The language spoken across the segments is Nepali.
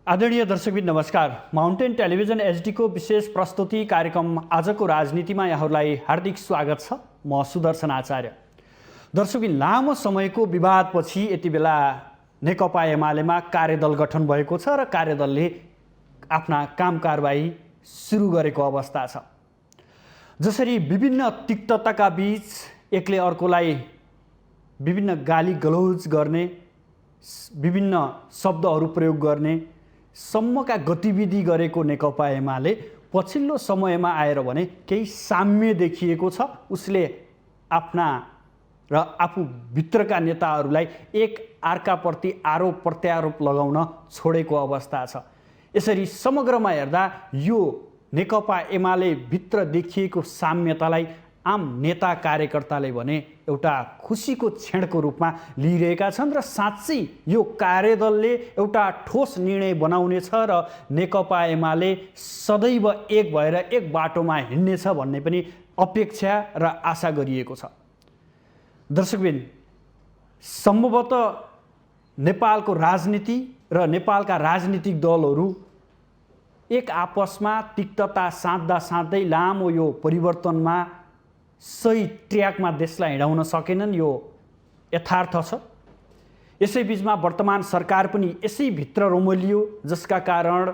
आदरणीय दर्शकबिन नमस्कार। माउन्टेन टेलिभिजन एचडीको विशेष प्रस्तुति कार्यक्रम आजको राजनीतिमा यहाँहरूलाई हार्दिक स्वागत छ। म सुदर्शन आचार्य। दर्शकबिन, लामो समयको विवादपछि यति बेला नेकपा एमालेमा कार्यदल गठन भएको छ र कार्यदलले आफ्ना काम कारबाही सुरु गरेको अवस्था छ। जसरी विभिन्न तिक्तताका बीच एकले अर्कोलाई विभिन्न गाली गलौज गर्ने, विभिन्न शब्दहरू प्रयोग गर्ने सम्मका गतिविधि गरेको नेकपा एमाले पछिल्लो समयमा आएर भने केही साम्य देखिएको छ। उसले आफ्ना र आफू भित्रका नेताहरूलाई एक अर्काप्रति आरोप प्रत्यारोप लगाउन छोडेको अवस्था छ। यसरी समग्रमा हेर्दा यो नेकपा एमाले भित्र देखिएको साम्यतालाई आम नेता कार्यकर्ताले भने एउटा खुसीको क्षणको रूपमा लिइरहेका छन् र साँच्चै यो कार्यदलले एउटा ठोस निर्णय बनाउनेछ र नेकपा एमाले सदैव एक भएर एक बाटोमा हिँड्नेछ भन्ने पनि अपेक्षा र आशा गरिएको छ। दर्शकबिन, सम्भवतः नेपालको राजनीति र नेपालका राजनीतिक दलहरू एक आपसमा तिक्तता साध्दा साध्दै लामो यो परिवर्तनमा सही ट्र्याकमा देशलाई हिँडाउन सकेनन्। यो यथार्थ छ। यसै बिचमा वर्तमान सरकार पनि यसै भित्र रोमलियो, जसका कारण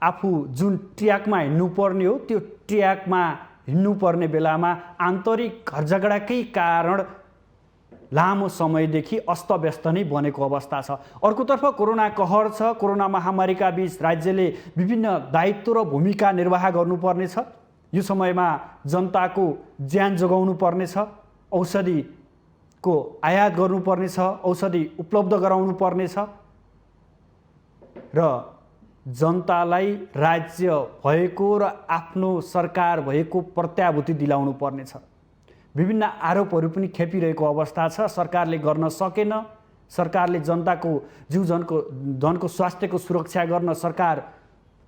आफू जुन ट्र्याकमा हिँड्नुपर्ने हो त्यो ट्र्याकमा हिँड्नुपर्ने बेलामा आन्तरिक घरझगडाकै कारण लामो समयदेखि अस्तव्यस्त नै बनेको अवस्था छ। अर्कोतर्फ कोरोना कहर छ। कोरोना महामारीका बीच राज्यले विभिन्न दायित्व र भूमिका निर्वाह गर्नुपर्नेछ। यो समयमा जनताको ज्यान जोगाउनु पर्नेछ, औषधिको आयात गर्नुपर्नेछ, औषधि उपलब्ध गराउनु पर्नेछ र जनतालाई राज्य भएको र आफ्नो सरकार भएको प्रत्याभूति दिलाउनु पर्नेछ। विभिन्न आरोपहरू पनि खेपिरहेको अवस्था छ। सरकारले गर्न सकेन, सरकारले जनताको धनको स्वास्थ्यको सुरक्षा गर्न सरकार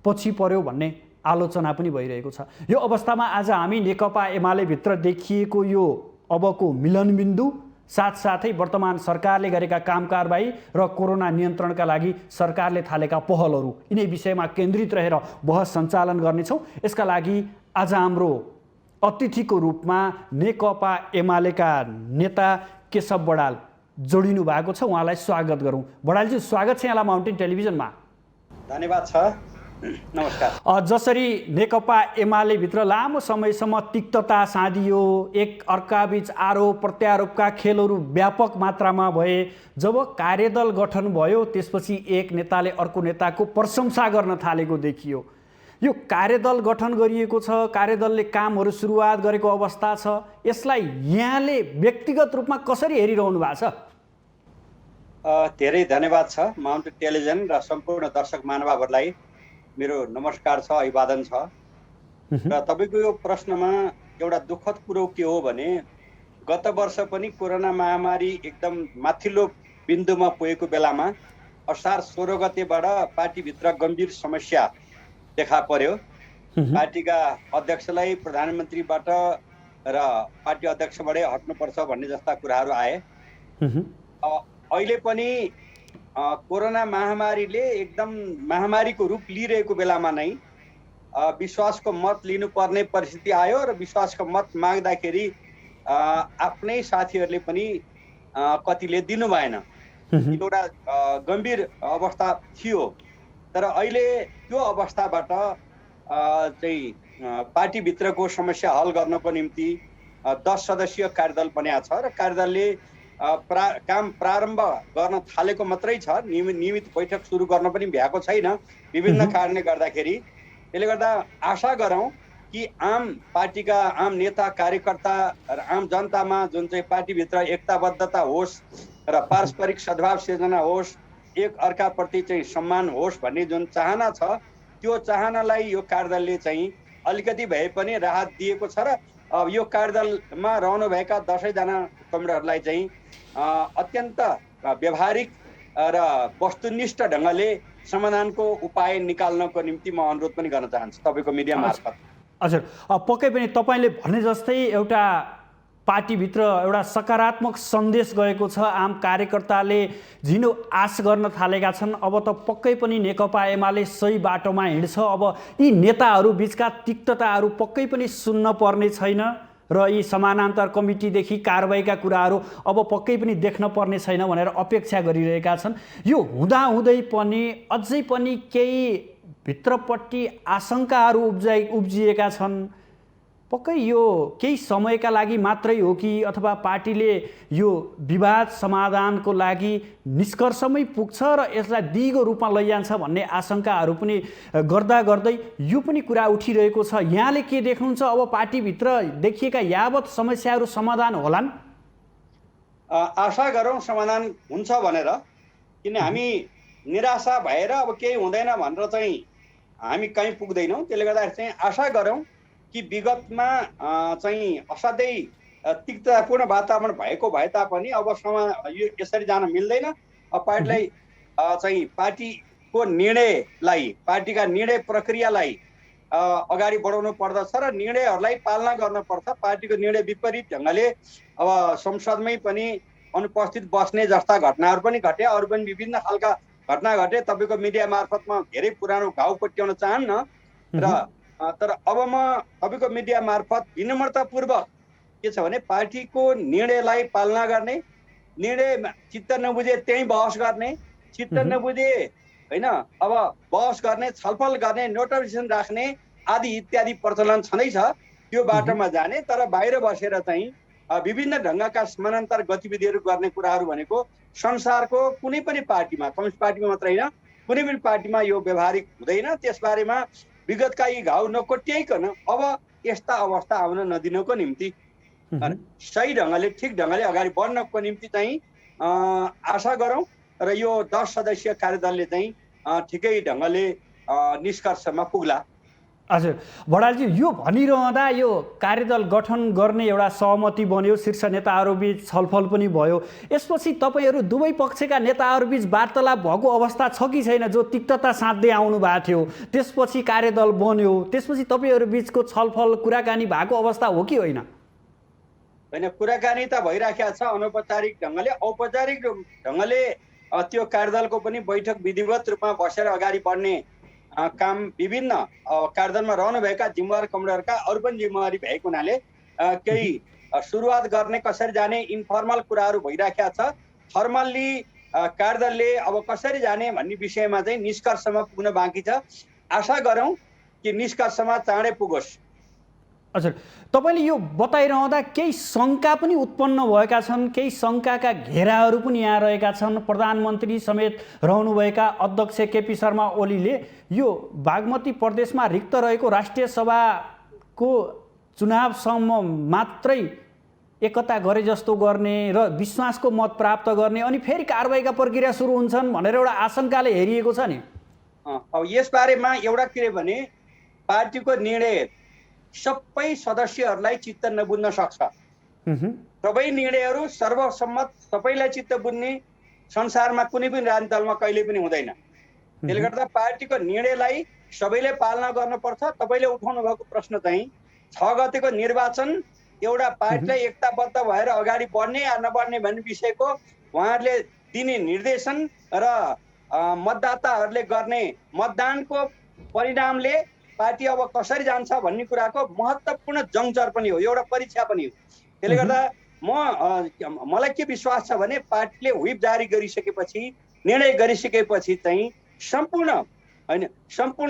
पछि पर्यो भन्ने आलोचना पनि भइरहेको छ। यो अवस्थामा आज हामी नेकपा एमाले भित्र देखिएको यो अबको मिलनबिन्दु, साथसाथै वर्तमान सरकारले गरेका काम कारबाही र कोरोना नियन्त्रणका लागि सरकारले थालेका पहलहरू, यिनै विषयमा केन्द्रित रहेर बहस सञ्चालन गर्नेछौँ। यसका लागि आज हाम्रो अतिथिको रूपमा नेकपा एमालेका नेता केशव बडाल जोडिनु भएको छ। उहाँलाई स्वागत गरौँ। बडालजी, स्वागत छ यहाँलाई माउन्टेन टेलिभिजनमा। धन्यवाद छ। नमस्कार। जसरी नेकपा एमाले भित्र लामो समयसम्म तिक्तता साँधियो, एक अर्काबीच आरोप प्रत्यारोपका खेलहरू व्यापक मात्रामा भए, जब कार्यदल गठन भयो त्यसपछि एक नेताले अर्को नेताको प्रशंसा गर्न थालेको देखियो। यो कार्यदल गठन गरिएको छ, कार्यदलले कामहरू सुरुवात गरेको अवस्था छ। यसलाई यहाँले व्यक्तिगत रूपमा कसरी हेरिरहनु भएको छ? धेरै धन्यवाद छ। माउन्टेन टेलिभिजन र सम्पूर्ण दर्शक महानुभावहरूलाई मेरो नमस्कार छ, अभिवादन छ। र तपाईँको यो प्रश्नमा एउटा दुःखद कुरो के हो भने गत वर्ष पनि कोरोना महामारी एकदम माथिल्लो बिन्दुमा पुगेको बेलामा असार 16 गतेबाट पार्टीभित्र गम्भीर समस्या देखा पर्यो। पार्टीका अध्यक्षलाई प्रधानमन्त्रीबाट र पार्टी अध्यक्षबाटै हट्नुपर्छ भन्ने जस्ता कुराहरू आए। अहिले पनि कोरोना महामारीले एकदम महामारीको रूप लिइरहेको बेलामा नै विश्वासको मत लिनुपर्ने परिस्थिति आयो र विश्वासको मत माग्दाखेरि आफ्नै साथीहरूले पनि कतिले दिनु भएन। एउटा गम्भीर अवस्था थियो। तर अहिले त्यो अवस्थाबाट चाहिँ पार्टीभित्रको समस्या हल गर्नको निम्ति 10 सदस्यीय कार्यदल बनेको छ र कार्यदलले काम प्रारम्भ गर्न थालेको मात्रै छ। नियमित बैठक सुरु गर्न पनि भ्याएको छैन विभिन्न कारणले गर्दाखेरि। त्यसले गर्दा आशा गरौँ कि आम पार्टीका आम नेता कार्यकर्ता र आम जनतामा जुन चाहिँ पार्टीभित्र एकताबद्धता होस् र पारस्परिक सद्भाव सिर्जना होस्, एक अर्काप्रति चाहिँ सम्मान होस् भन्ने जुन चाहना छ, त्यो चाहनालाई यो कार्यदलले चाहिँ अलिकति भए पनि राहत दिएको छ र यो कार्यदलमा रहनुभएका 10 जना कमरेडहरूलाई चाहिँ अत्यन्त व्यवहारिक र वस्तुनिष्ठ ढङ्गले समाधानको उपाय निकाल्नको निम्ति म अनुरोध पनि गर्न चाहन्छु तपाईँको मिडिया मार्फत। हजुर, पक्कै पनि तपाईँले भने जस्तै एउटा पार्टीभित्र एउटा सकारात्मक सन्देश गएको छ, आम कार्यकर्ताले झिनो आश गर्न थालेका छन्। अब त पक्कै पनि नेकपा एमाले सही बाटोमा हिँड्छ। अब यी नेताहरू बिचका तिक्तताहरू पक्कै पनि सुन्न पर्ने छैन र यी समानान्तर कमिटीदेखि कारबाहीका कुराहरू अब पक्कै पनि देख्न पर्ने छैन भनेर अपेक्षा गरिरहेका छन्। यो हुँदाहुँदै पनि अझै पनि केही भित्रपट्टि आशंकाहरू उब्जिएका छन्। पक्कै यो केही समयका लागि मात्रै हो कि अथवा पार्टीले यो विवाद समाधानको लागि निष्कर्षमै पुग्छ र यसलाई दिगो रूपमा लैजान्छ भन्ने आशंकाहरू पनि गर्दै यो पनि कुरा उठिरहेको छ। यहाँले के देख्नुहुन्छ? अब पार्टीभित्र देखिएका यावत समस्याहरू समाधान होलान्? आशा गरौँ समाधान हुन्छ भनेर, किन हामी निराशा भएर अब केही हुँदैन भनेर चाहिँ हामी कहीँ पुग्दैनौँ। त्यसले गर्दाखेरि चाहिँ आशा गरौँ कि विगतमा चाहिँ असाध्यै तिक्ततापूर्ण वातावरण भएको भए तापनि अब यो यसरी जान मिल्दैन। पार्टीलाई चाहिँ पार्टीको निर्णयलाई, पार्टीका निर्णय प्रक्रियालाई अगाडि बढाउनु पर्दछ र निर्णयहरूलाई पालना गर्नुपर्छ। पार्टीको निर्णय विपरीत ढङ्गले अब संसदमै पनि अनुपस्थित बस्ने जस्ता घटनाहरू पनि घटे, अरू पनि विभिन्न खालका घटना घटे। तपाईँको मिडिया मार्फत म धेरै पुरानो घाउ कोट्याउन चाहन्न तर अब म तपाईँको मिडिया मार्फत विनम्रतापूर्वक के छ भने पार्टीको निर्णयलाई पालना गर्ने, निर्णय चित्त नबुझे त्यहीँ बहस गर्ने, चित्त नबुझे होइन अब बहस गर्ने, छलफल गर्ने, नोटिफिकेसन राख्ने आदि इत्यादि प्रचलन छँदैछ। त्यो बाटोमा जाने, तर बाहिर बसेर चाहिँ विभिन्न ढङ्गका समानान्तर गतिविधिहरू गर्ने कुराहरू भनेको संसारको कुनै पनि पार्टीमा, कम्युनिस्ट पार्टीमा मात्र होइन, कुनै पनि पार्टीमा यो व्यवहारिक हुँदैन। त्यसबारेमा विगतका यी घाउ नकोट्याइकन अब यस्ता अवस्था आउन नदिनको निम्ति सही ढङ्गले, ठिक ढङ्गले अगाडि बढ्नको निम्ति चाहिँ आशा गरौँ र यो 10 सदस्यीय कार्यदलले चाहिँ ठिकै ढङ्गले निष्कर्षमा पुग्ला। हजुर बडालजी, यो भनिरहँदा यो कार्यदल गठन गर्ने एउटा सहमति बन्यो, शीर्ष नेताहरूबीच छलफल पनि भयो। यसपछि तपाईँहरू दुवै पक्षका नेताहरूबीच वार्तालाप भएको अवस्था छ कि छैन? जो तिक्तता साध्दै आउनु भएको थियो, त्यसपछि कार्यदल बन्यो, त्यसपछि तपाईँहरू बिचको छलफल कुराकानी भएको अवस्था हो कि होइन? होइन, कुराकानी त भइराखेको छ अनौपचारिक ढङ्गले। औपचारिक ढङ्गले त्यो कार्यदलको पनि बैठक विधिवत रूपमा बसेर अगाडि बढ्ने काम विभिन्न कार्यदलमा रहनुभएका जिम्मेवार कमान्डरका अरू पनि जिम्मेवारी भएको हुनाले केही सुरुवात गर्ने, कसरी जाने इन्फर्मल कुराहरू भइराखेको छ। फर्मल्ली कार्यदलले अब कसरी जाने भन्ने विषयमा चाहिँ निष्कर्षमा पुग्न बाँकी छ। आशा गरौँ कि निष्कर्षमा चाँडै पुगोस्। हजुर, तपाईँले यो बताइरहँदा केही शङ्का पनि उत्पन्न भएका छन्, केही शङ्काका घेराहरू पनि यहाँ रहेका छन्। प्रधानमन्त्री समेत रहनुभएका अध्यक्ष केपी शर्मा ओलीले यो बागमती प्रदेशमा रिक्त रहेको राष्ट्रिय सभाको चुनावसम्म मात्रै एकता गरे जस्तो गर्ने र विश्वासको मत प्राप्त गर्ने, अनि फेरि कारबाहीका प्रक्रिया सुरु हुन्छन् भनेर एउटा आशंकाले हेरिएको छ नि। अब यसबारेमा एउटा के भने पार्टीको निर्णय सबै सदस्यहरूलाई चित्त नबुझ्न सक्छ। सबै निर्णयहरू सर्वसम्मत सबैलाई चित्त बुझ्ने संसारमा कुनै पनि राजनीतिक दलमा कहिले पनि हुँदैन। त्यसले गर्दा पार्टीको निर्णयलाई सबैले पालना गर्नुपर्छ। तपाईँले उठाउनु भएको प्रश्न चाहिँ 6 गतेको निर्वाचन एउटा पार्टीलाई एकताबद्ध भएर अगाडि बढ्ने या नबढ्ने भन्ने विषयको उहाँहरूले दिने निर्देशन र मतदाताहरूले गर्ने मतदानको परिणामले पार्टी अब कसरी जान्छ भन्ने कुराको महत्त्वपूर्ण जङ्चर पनि हो, एउटा परीक्षा पनि हो। त्यसले गर्दा मलाई के विश्वास छ भने पार्टीले व्हिप जारी गरिसकेपछि, निर्णय गरिसकेपछि चाहिँ सम्पूर्ण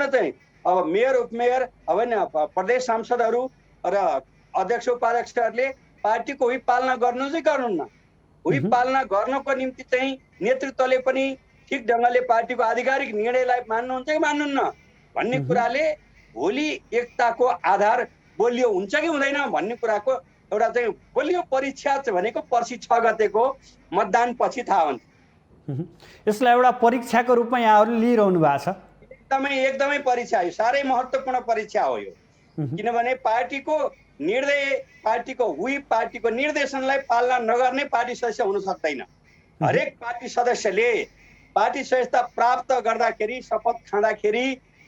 चाहिँ अब मेयर, उपमेयर, अब प्रदेश सांसदहरू र अध्यक्ष उपाध्यक्षहरूले पार्टीको व्हिप पालना गर्नु चाहिँ गर्नुहुन्न। व्हिप पालना गर्नको निम्ति चाहिँ नेतृत्वले पनि ठिक ढङ्गले पार्टीको आधिकारिक निर्णयलाई मान्नुहुन्छ कि मान्नुहुन्न भन्ने कुराले भोलि एकताको आधार बलियो हुन्छ कि हुँदैन भन्ने कुराको एउटा चाहिँ बलियो परीक्षा भनेको पर्सि 6 गतेको मतदान पछि थाहा हुन्छ। यसलाई एउटा परीक्षाको रूपमा यहाँहरूले लिइरहनु भएको छ। एकदमै परीक्षा हो, साह्रै महत्त्वपूर्ण परीक्षा हो यो। किनभने पार्टीको निर्णय, पार्टीको व्हिप, पार्टीको निर्देशनलाई पालना नगर्ने पार्टी सदस्य हुन सक्दैन। हरेक पार्टी सदस्यले पार्टी सदस्यता प्राप्त गर्दाखेरि, शपथ खाँदाखेरि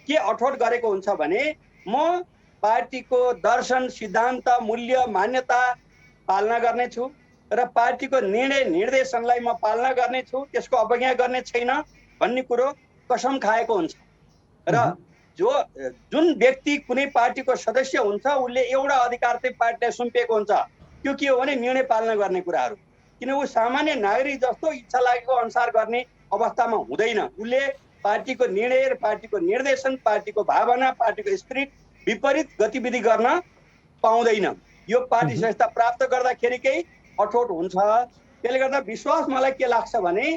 के अठोट गरेको हुन्छ भने म पार्टीको दर्शन, सिद्धान्त, मूल्य, मान्यता पालना गर्नेछु र पार्टीको निर्णय निर्देशनलाई म पालना गर्नेछु, त्यसको अवज्ञा गर्ने छैन भन्ने कुरो कसम खाएको हुन्छ। र जुन व्यक्ति कुनै पार्टीको सदस्य हुन्छ उसले एउटा अधिकार चाहिँ पार्टीलाई सुम्पिएको हुन्छ, त्यो के हो भने निर्णय पालना गर्ने कुराहरू। किन ऊ सामान्य नागरिक जस्तो इच्छा लागेको अनुसार गर्ने अवस्थामा हुँदैन। उसले पार्टीको निर्णय र पार्टीको निर्देशन, पार्टीको भावना, पार्टीको स्पिरिट विपरीत गतिविधि गर्न पाउँदैन। यो पार्टी संस्था प्राप्त गर्दाखेरिकै अठोट हुन्छ। त्यसले गर्दा विश्वास मलाई के लाग्छ भने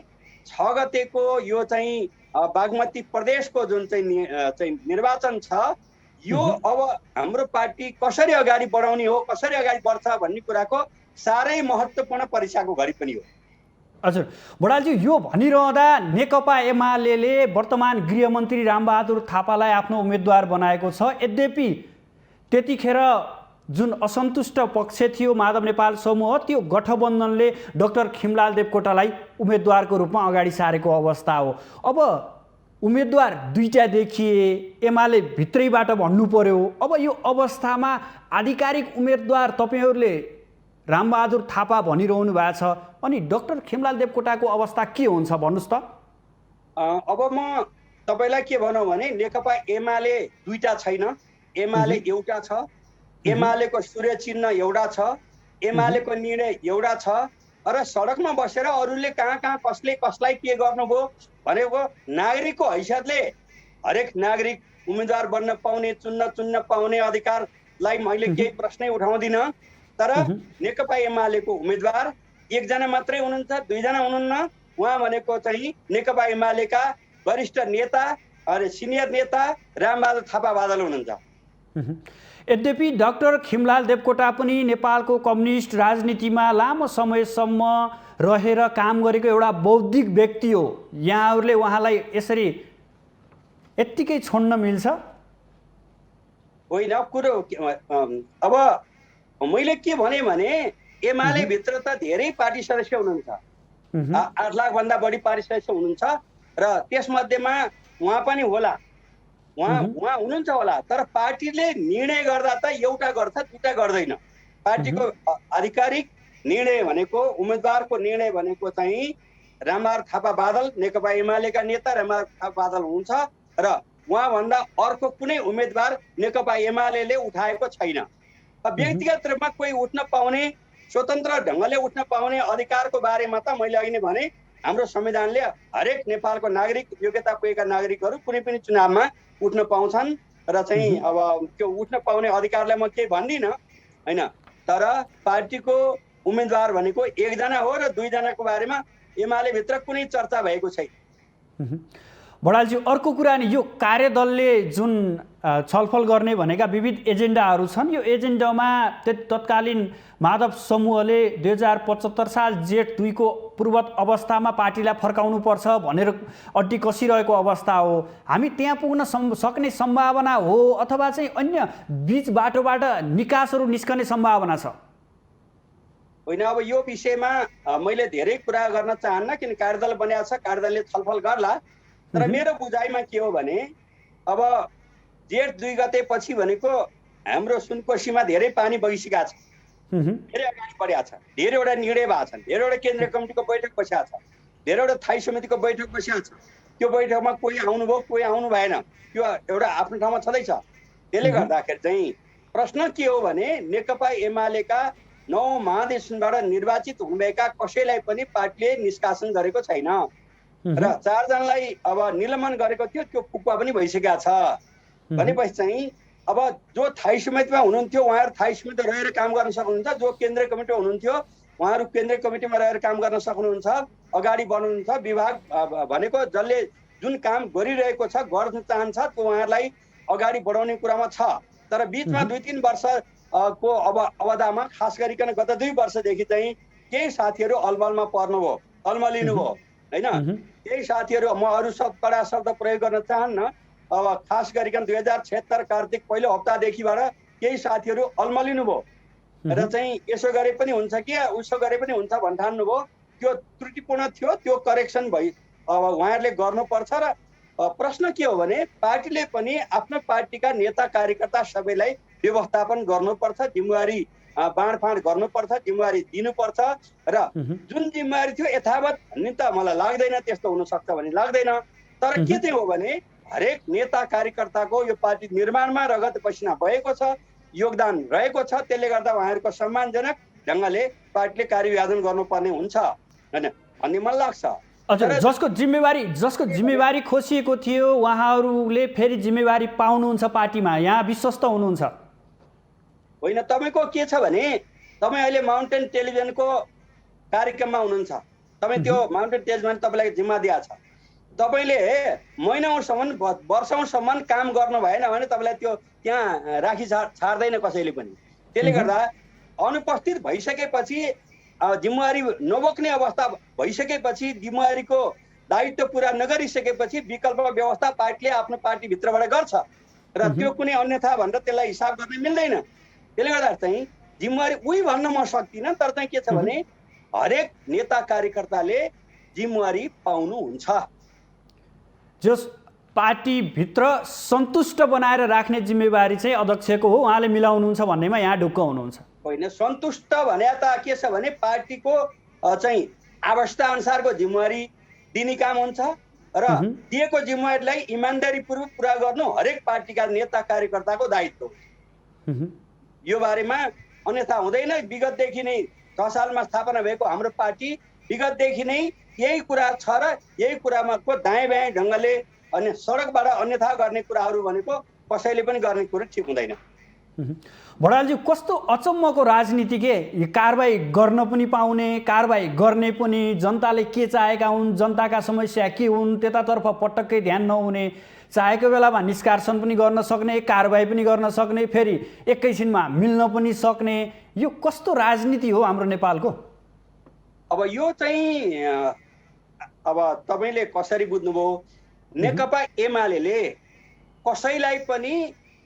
6 गतेको यो चाहिँ बागमती प्रदेशको जुन चाहिँ निर्वाचन छ, यो अब हाम्रो पार्टी कसरी अगाडि बढाउने हो, कसरी अगाडि बढ्छ भन्ने कुराको साह्रै महत्त्वपूर्ण परीक्षाको घडी पनि हो। हजुर बडालजी, यो भनिरहँदा नेकपा एमाले वर्तमान गृहमन्त्री रामबहादुर थापालाई आफ्नो उम्मेदवार बनाएको छ। यद्यपि त्यतिखेर जुन असन्तुष्ट पक्ष थियो माधव नेपाल समूह, त्यो गठबन्धनले डाक्टर खिमलाल देवकोटालाई उम्मेदवारको रूपमा अगाडि सारेको अवस्था हो। अब उम्मेदवार दुईटा देखिए, एमाले भित्रैबाट भन्नु पर्यो। अब यो अवस्थामा आधिकारिक उम्मेदवार तपाईँहरूले रामबहादुर थापा भनिरहनु भएको छ, अनि डाक्टर खिमलाल देवकोटाको अवस्था के हुन्छ भन्नुहोस् त। अब म तपाईँलाई के भनौँ भने नेकपा एमाले दुईटा छैन, एमाले एउटा छ। एमालेको सूर्य चिन्ह एउटा छ, एमालेको निर्णय एउटा छ। र सडकमा बसेर अरूले कहाँ कहाँ कसले कसलाई के गर्नुभयो भनेको नागरिकको हैसियतले हरेक नागरिक उम्मेदवार बन्न पाउने, चुन्न पाउने अधिकारलाई मैले केही प्रश्नै उठाउँदिनँ। तर नेकपा एमालेको उम्मेदवार एकजना मात्रै हुनुहुन्छ, दुईजना हुनुहुन्न। उहाँ भनेको चाहिँ नेकपा एमालेका वरिष्ठ नेता अनि सिनियर नेता रामबहादुर थापा बादल हुनुहुन्छ। यद्यपि डाक्टर खिमलाल देवकोटा पनि नेपालको कम्युनिस्ट राजनीतिमा लामो समयसम्म रहेर काम गरेको एउटा बौद्धिक व्यक्ति हो। यहाँहरूले उहाँलाई यसरी यत्तिकै छोड्न मिल्छ? होइन, कुरो अब मैले के भने एमाले भित्र त धेरै पार्टी सदस्य हुनुहुन्छ, 8 लाखभन्दा बढी पार्टी सदस्य हुनुहुन्छ र त्यसमध्येमा उहाँ पनि होला, उहाँ हुनुहुन्छ होला। तर पार्टीले निर्णय गर्दा त एउटा गर्छ, दुईटा गर्दैन। पार्टीको आधिकारिक निर्णय भनेको, उम्मेदवारको निर्णय भनेको चाहिँ रामबहादुर थापा बादल नेकपा एमालेका नेता रामबहादुर थापा बादल हुनुहुन्छ र उहाँभन्दा अर्को कुनै उम्मेदवार नेकपा एमाले उठाएको छैन। व्यक्तिगत रूपमा कोही उठ्न पाउने, स्वतन्त्र ढङ्गले उठ्न पाउने अधिकारको बारेमा त मैले अघि नै भने हाम्रो संविधानले हरेक नेपालको नागरिक, योग्यता पुगेका नागरिकहरू कुनै पनि चुनावमा उठ्न पाउँछन् र चाहिँ अब त्यो उठ्न पाउने अधिकारलाई म केही भन्दिनँ होइन। तर पार्टीको उम्मेदवार भनेको एकजना हो र दुईजनाको बारेमा एमाले भित्र कुनै चर्चा भएको छैन। बडालजी, अर्को कुरा नि यो कार्यदलले जुन छलफल गर्ने भनेका विविध एजेन्डाहरू छन्, यो एजेन्डामा तत्कालीन माधव समूहले 2075 साल जेठ 2 को पूर्वत अवस्थामा पार्टीलाई फर्काउनु पर्छ भनेर अड्डी कसिरहेको अवस्था हो। हामी त्यहाँ पुग्न सक्ने सम्भावना हो अथवा चाहिँ अन्य बीच बाटोबाट निकासहरू निस्कने सम्भावना छ? होइन, अब यो विषयमा मैले धेरै कुरा गर्न चाहन्न, किन कार्यदल बनिएको छ, कार्यदलले छलफल गर्ला। तर मेरो बुझाइमा के हो भने अब जेठ 2 गते पछि भनेको हाम्रो सुनकोशीमा धेरै पानी बगिसकेका छ, धेरै अगाडि बढेको छ, धेरैवटा निर्णय भएको छन्, धेरैवटा केन्द्रीय कमिटीको बैठक बसेको छ, धेरैवटा स्थायी समितिको बैठक बसेको छ। त्यो बैठकमा कोही आउनुभयो, कोही आउनु भएन, त्यो एउटा आफ्नो ठाउँमा छँदैछ। त्यसले गर्दाखेरि चाहिँ प्रश्न के हो भने नेकपा एमालेका 9 महाधिवेशनबाट निर्वाचित हुनुभएका कसैलाई पनि पार्टीले निष्कासन गरेको छैन र 4 जनालाई अब निलम्बन गरेको थियो, त्यो फुकुवा पनि भइसकेको छ। भनेपछि चाहिँ अब जो स्थायी समितिमा हुनुहुन्थ्यो उहाँहरू स्थायी समितिमा रहेर काम गर्न सक्नुहुन्छ, जो केन्द्रीय कमिटीमा हुनुहुन्थ्यो उहाँहरू केन्द्रीय कमिटीमा रहेर काम गर्न सक्नुहुन्छ, अगाडि बढ्नुहुन्छ। विभाग भनेको जसले जुन काम गरिरहेको छ, गर्न चाहन्छ, त्यो उहाँहरूलाई अगाडि बढाउने कुरामा छ। तर बिचमा 2-3 वर्ष को अवधिमा खास गरिकन गत 2 वर्षदेखि चाहिँ केही साथीहरू अलमलमा पर्नुभयो, अल्मलिनुभयो होइन। केही साथीहरू, म अरू कडा शब्द प्रयोग गर्न चाहन्न, अब खास गरिकन 2076 कार्तिक पहिलो हप्तादेखिबाट केही साथीहरू अल्मलिनुभयो र चाहिँ यसो गरे पनि हुन्छ कि उसो गरे पनि हुन्छ भन्ठान्नुभयो। त्यो त्रुटिपूर्ण थियो, त्यो करेक्सन भई अब उहाँहरूले गर्नुपर्छ। र प्रश्न के हो भने पार्टीले पनि आफ्नो पार्टीका नेता कार्यकर्ता सबैलाई व्यवस्थापन गर्नुपर्छ, जिम्मेवारी बाँडफाँड गर्नुपर्छ, जिम्मेवारी दिनुपर्छ र जुन जिम्मेवारी थियो यथावत भन्ने त मलाई लाग्दैन त्यस्तो हुनसक्छ भन्ने लाग्दैन। तर के चाहिँ हो भने हरेक नेता कार्यकर्ताको यो पार्टी निर्माणमा रगत पसिना भएको छ, योगदान रहेको छ, त्यसले गर्दा उहाँहरूको सम्मानजनक ढङ्गले पार्टीले कार्यविधान गर्नुपर्ने हुन्छ होइन भन्ने मलाई लाग्छ। हजुर, जसको जिम्मेवारी खोसिएको थियो उहाँहरूले फेरि जिम्मेवारी पाउनुहुन्छ पार्टीमा, यहाँ विश्वस्त हुनुहुन्छ? होइन, तपाईँको के छ भने तपाईँ अहिले माउन्टेन टेलिभिजनको कार्यक्रममा हुनुहुन्छ, तपाईँ त्यो माउन्टेन टेलिभिजन तपाईँलाई जिम्मा दिएको छ, तपाईँले महिनौसम्म वर्षौंसम्म काम गर्नु भएन भने तपाईँलाई त्यो त्यहाँ राखी छाड्दैन कसैले पनि। त्यसले गर्दा अनुपस्थित भइसकेपछि जिम्मेवारी नबोक्ने अवस्था भइसकेपछि, जिम्मेवारीको दायित्व पुरा नगरिसकेपछि विकल्प व्यवस्था पार्टीले आफ्नो पार्टीभित्रबाट गर्छ र त्यो कुनै अन्यथा भनेर त्यसलाई हिसाब गर्न मिल्दैन। त्यसले गर्दा चाहिँ जिम्मेवारी उही भन्न म सक्दिनँ, तर चाहिँ के छ भने हरेक नेता कार्यकर्ताले जिम्मेवारी पाउनुहुन्छ। जस पार्टीभित्र सन्तुष्ट बनाएर राख्ने जिम्मेवारी चाहिँ अध्यक्षको हो, उहाँले मिलाउनुहुन्छ भन्नेमा यहाँ ढुक्क हुनुहुन्छ? होइन, सन्तुष्ट भने त के छ भने पार्टीको चाहिँ आवश्यकता अनुसारको जिम्मेवारी दिने काम हुन्छ र दिएको जिम्मेवारीलाई इमान्दारीपूर्वक पुरा गर्नु हरेक पार्टीका नेता कार्यकर्ताको दायित्व हो। यो बारेमा अन्यथा हुँदैन। विगतदेखि नै 6 सालमा स्थापना भएको हाम्रो पार्टी विगतदेखि नै यही कुरा छ र यही कुरामा को दायाँ बायाँ ढङ्गले अनि सडकबाट अन्यथा गर्ने कुराहरू भनेको कसैले पनि गर्ने कुरो ठिक हुँदैन। बडालजी, कस्तो अचम्मको राजनीति के, कारबाही गर्न पनि पाउने, कारबाही गर्ने पनि, जनताले के चाहेका हुन्, जनताका समस्या के हुन् त्यतातर्फ पटक्कै ध्यान नहुने, चाहेको बेलामा निष्कासन पनि गर्न सक्ने, कारबाही पनि गर्न सक्ने, फेरि एकैछिनमा मिल्न पनि सक्ने, यो कस्तो राजनीति हो हाम्रो नेपालको? अब यो चाहिँ अब तपाईँले कसरी बुझ्नुभयो? नेकपा एमाले कसैलाई पनि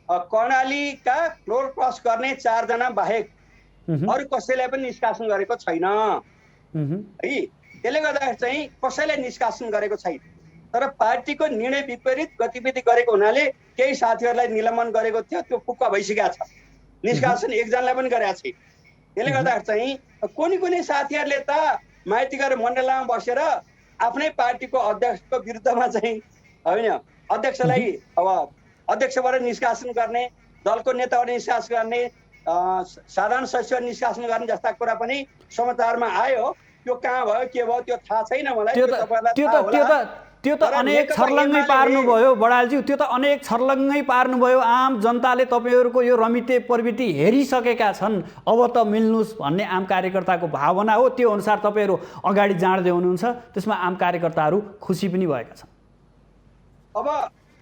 कर्णालीका फ्लोर क्रस गर्ने 4 जना बाहेक अरू कसैलाई पनि निष्कासन गरेको छैन है। त्यसले गर्दा चाहिँ कसैलाई निष्कासन गरेको छैन, तर पार्टीको निर्णय विपरीत गतिविधि गरेको हुनाले केही साथीहरूलाई निलम्बन गरेको थियो, त्यो फुक्का भइसकेको छ। निष्कासन एकजनालाई पनि गरेको छैन। त्यसले गर्दा चाहिँ कुनै साथीहरूले त माइती गरेर मण्डलमा बसेर आफ्नै पार्टीको अध्यक्षको विरुद्धमा चाहिँ होइन अध्यक्षलाई अब अध्यक्षबाट निष्कासन गर्ने, दलको नेताबाट निष्कासन गर्ने, साधारण सदस्य निष्कासन गर्ने जस्ता कुरा पनि समाचारमा आयो। त्यो कहाँ भयो के भयो त्यो थाहा छैन मलाई। त्यो त अनेक छर्लङ्गै पार्नुभयो बडालजी, त्यो त अनेक छर्लङ्गै पार्नुभयो। आम जनताले तपाईँहरूको यो रमिते प्रवृत्ति हेरिसकेका छन्। अब त मिल्नुस् भन्ने आम कार्यकर्ताको भावना हो, त्यो अनुसार तपाईँहरू अगाडि जाँड्दै हुनुहुन्छ, त्यसमा आम कार्यकर्ताहरू खुसी पनि भएका छन्। अब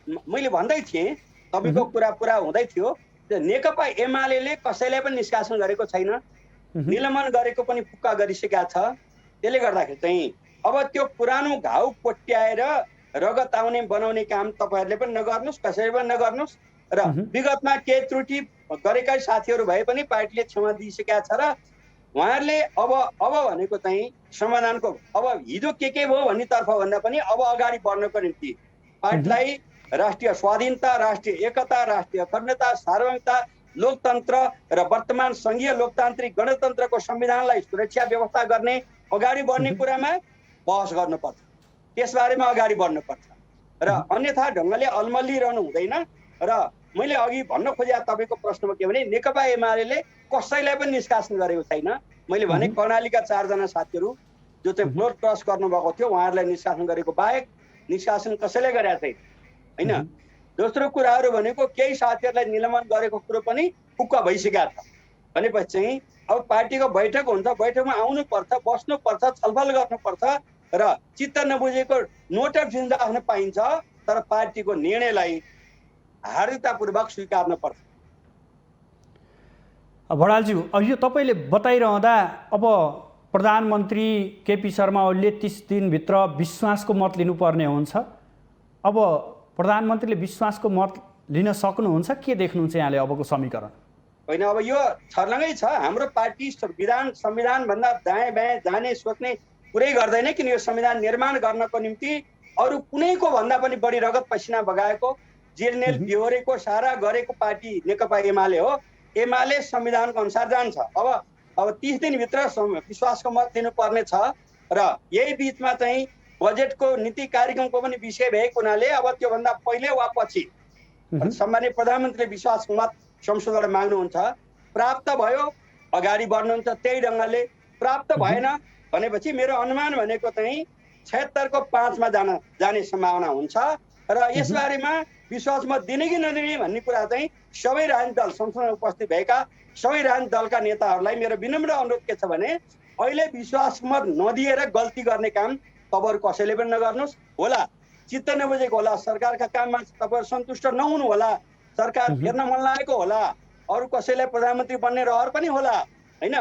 मैले भन्दै थिएँ, तपाईँको कुरा पुरा हुँदै थियो, नेकपा एमाले कसैलाई पनि निष्कासन गरेको छैन, निलम्बन गरेको पनि फुक्का गरिसकेका छ। त्यसले गर्दाखेरि चाहिँ अब त्यो पुरानो घाउ कोट्याएर रगत आउने बनाउने काम तपाईँहरूले पनि नगर्नुहोस्, कसैले पनि नगर्नुहोस् र विगतमा केही त्रुटि गरेका साथीहरू भए पनि पार्टीले क्षमा दिइसकेका छ र उहाँहरूले अब भनेको चाहिँ समाधानको अब हिजो के भयो भन्नेतर्फ भन्दा पनि अब अगाडि बढ्नको निम्ति पार्टीलाई राष्ट्रिय स्वाधीनता, राष्ट्रिय एकता, राष्ट्रिय अखण्डता, सार्वभौमिकता, लोकतन्त्र र वर्तमान सङ्घीय लोकतान्त्रिक गणतन्त्रको संविधानलाई सुरक्षा व्यवस्था गर्ने अगाडि बढ्ने कुरामा बहस गर्नुपर्छ, त्यसबारेमा अगाडि बढ्नुपर्छ र अन्यथा ढङ्गले अलमल्लिरहनु हुँदैन। र मैले अघि भन्न खोजेको तपाईँको प्रश्नमा के भने नेकपा एमाले कसैलाई पनि निष्कासन गरेको छैन। मैले भने कर्णालीका 4 जना साथीहरू जो चाहिँ फ्लोर क्रस गर्नुभएको थियो उहाँहरूलाई निष्कासन गरेको बाहेक निष्कासन कसैले गरेका छैन होइन। दोस्रो कुराहरू भनेको केही साथीहरूलाई निलम्बन गरेको कुरो पनि फुक्का भइसकेका छ भनेपछि चाहिँ अब पार्टीको बैठक हुन्छ, बैठकमा आउनुपर्छ, बस्नुपर्छ, छलफल गर्नुपर्छ र चित्त नबुझेको नोटेड फिर्ता आफ्नो पाइन्छ, तर पार्टीको निर्णयलाई हार्दिकतापूर्वक स्वीकार्न पर्छ। बडालजी, यो तपाईँले बताइरहँदा अब प्रधानमन्त्री केपी शर्मा ओलीले 30 दिनभित्र विश्वासको मत लिनुपर्ने हुन्छ। अब प्रधानमन्त्रीले विश्वासको मत लिन सक्नुहुन्छ? के देख्नुहुन्छ यहाँले अबको समीकरण? होइन, अब यो छर्लङ्गै छ। हाम्रो पार्टी संविधानभन्दा दायाँ बायाँ जाने सोच्ने कुरै गर्दैन, किन यो संविधान निर्माण गर्नको निम्ति अरू कुनैको भन्दा पनि बढी रगत पसिना बगाएको जेनेरल बिहोरेको सारा गरेको पार्टी नेकपा एमाले हो। एमाले संविधानको अनुसार जान्छ। अब 30 दिनभित्र विश्वासको मत दिनुपर्ने छ र यही बिचमा चाहिँ बजेटको नीति कार्यक्रमको पनि विषय भएको हुनाले अब त्योभन्दा पहिले वा पछि सम्माननीय प्रधानमन्त्रीले विश्वासको मत संसदबाट माग्नुहुन्छ। प्राप्त भयो अगाडि बढ्नुहुन्छ त्यही ढङ्गले, प्राप्त भएन भनेपछि मेरो अनुमान भनेको चाहिँ 76 को 5 मा जाने सम्भावना हुन्छ र यसबारेमा विश्वास मत दिने कि नदिने भन्ने कुरा चाहिँ सबै राजनीतिक दल संसदमा उपस्थित भएका सबै राजनीतिक दलका नेताहरूलाई मेरो विनम्र अनुरोध के छ भने अहिले विश्वास मत नदिएर गल्ती गर्ने काम तपाईँहरू कसैले पनि नगर्नुहोस्। होला चित्त नबुझेको होला, सरकारका काममा तपाईँहरू सन्तुष्ट नहुनु होला, सरकार फेर्न मन लागेको होला, अरू कसैलाई प्रधानमन्त्री बन्ने रहर पनि होला हैन।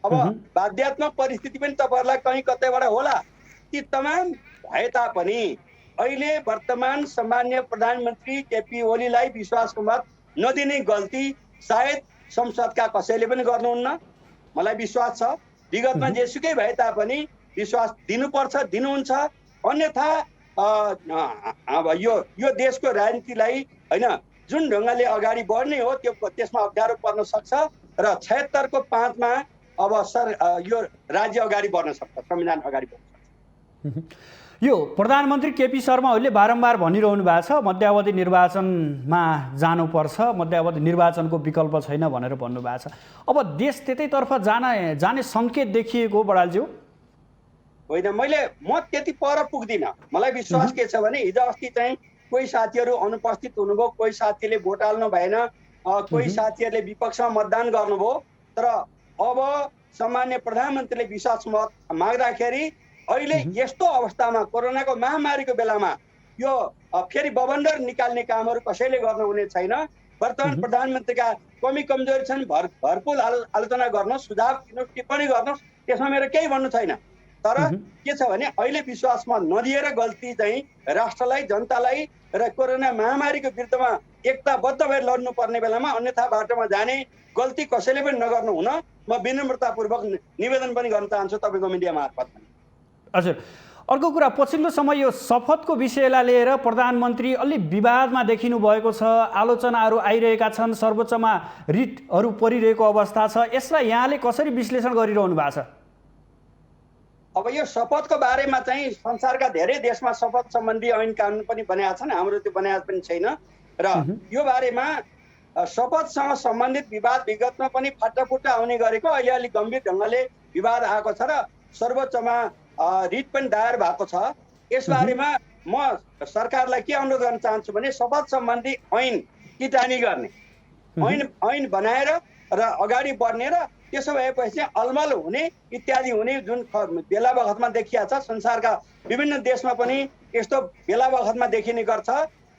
अब बाध्यात्मक परिस्थिति पनि तपाईँहरूलाई कहीँ कतैबाट होला। ती तमाम भए तापनि अहिले वर्तमान सम्माननीय प्रधानमन्त्री केपी ओलीलाई विश्वासको मत नदिने गल्ती सायद संसदका कसैले पनि गर्नुहुन्न, मलाई विश्वास छ। विगतमा जेसुकै भए तापनि विश्वास दिनुपर्छ, दिनुहुन्छ। अन्यथा अब यो देशको राजनीतिलाई हैन जुन ढङ्गले अगाडि बढ्ने हो त्यसमा अप्ठ्यारो पर्न सक्छ र 76 को 5 मा अब यो राज्य अगाडि बढ्न सक्छ, संविधान अगाडि बढ्न सक्छ। यो प्रधानमन्त्री केपी शर्मा ओलीले बारम्बार भनिरहनु भएको छ मध्यावधि निर्वाचनमा जानुपर्छ, मध्यावधि निर्वाचनको विकल्प छैन भनेर भन्नुभएको छ। अब देश त्यतैतर्फ जाने सङ्केत देखिएको बडालज्यू? होइन, म त्यति पर पुग्दिनँ। मलाई विश्वास के छ भने हिजो अस्ति चाहिँ कोही साथीहरू अनुपस्थित हुनुभयो, कोही साथीले भोट हाल्नु भएन, कोही साथीहरूले विपक्षमा मतदान गर्नुभयो। तर अब सम्माननीय प्रधानमन्त्रीले विश्वास मत माग्दाखेरि अहिले यस्तो अवस्थामा कोरोनाको महामारीको बेलामा यो फेरि बबन्डर निकाल्ने कामहरू कसैले गर्न हुने छैन। वर्तमान प्रधानमन्त्रीका कमी कमजोरी छन्, भरपूर आलोचना गर्नुहोस्, सुझाव दिनुहोस्, टिप्पणी गर्नुहोस्, त्यसमा मेरो केही भन्नु छैन। तर के छ भने अहिले विश्वासमा नदिएर गल्ती चाहिँ राष्ट्रलाई, जनतालाई र कोरोना महामारीको विरुद्धमा एकताबद्ध भएर लड्नुपर्ने बेलामा अन्यथा बाटोमा जाने गल्ती कसैले पनि नगर्नु हुन म विनम्रतापूर्वक निवेदन पनि गर्न चाहन्छु तपाईँको मिडिया मार्फत। हजुर, अर्को कुरा, पछिल्लो समय यो शपथको विषयलाई लिएर प्रधानमन्त्री अलि विवादमा देखिनु भएको छ, आलोचनाहरू आइरहेका छन्, सर्वोच्चमा रिटहरू परिरहेको अवस्था छ। यसलाई यहाँले कसरी विश्लेषण गरिरहनु भएको छ? अब यो शपथको बारेमा चाहिँ संसारका धेरै देशमा शपथ सम्बन्धी ऐन कानुन पनि बनाएका छन्, हाम्रो त्यो बनाएको पनि छैन। र यो बारेमा शपथसँग सम्बन्धित विवाद विगतमा पनि फाटाफुट्टा आउने गरेको, अहिले अलिक गम्भीर ढङ्गले विवाद आएको छ र सर्वोच्चमा रिट पनि दायर भएको छ। यसबारेमा म सरकारलाई के अनुरोध गर्न चाहन्छु भने शपथ सम्बन्धी ऐन किटानी गर्ने, ऐन बनाएर र अगाडि बढ्ने र त्यसो भएपछि अलमल हुने इत्यादि हुने जुन बेला बखतमा देखिया छ, संसारका विभिन्न देशमा पनि यस्तो बेला बखतमा देखिने गर्छ।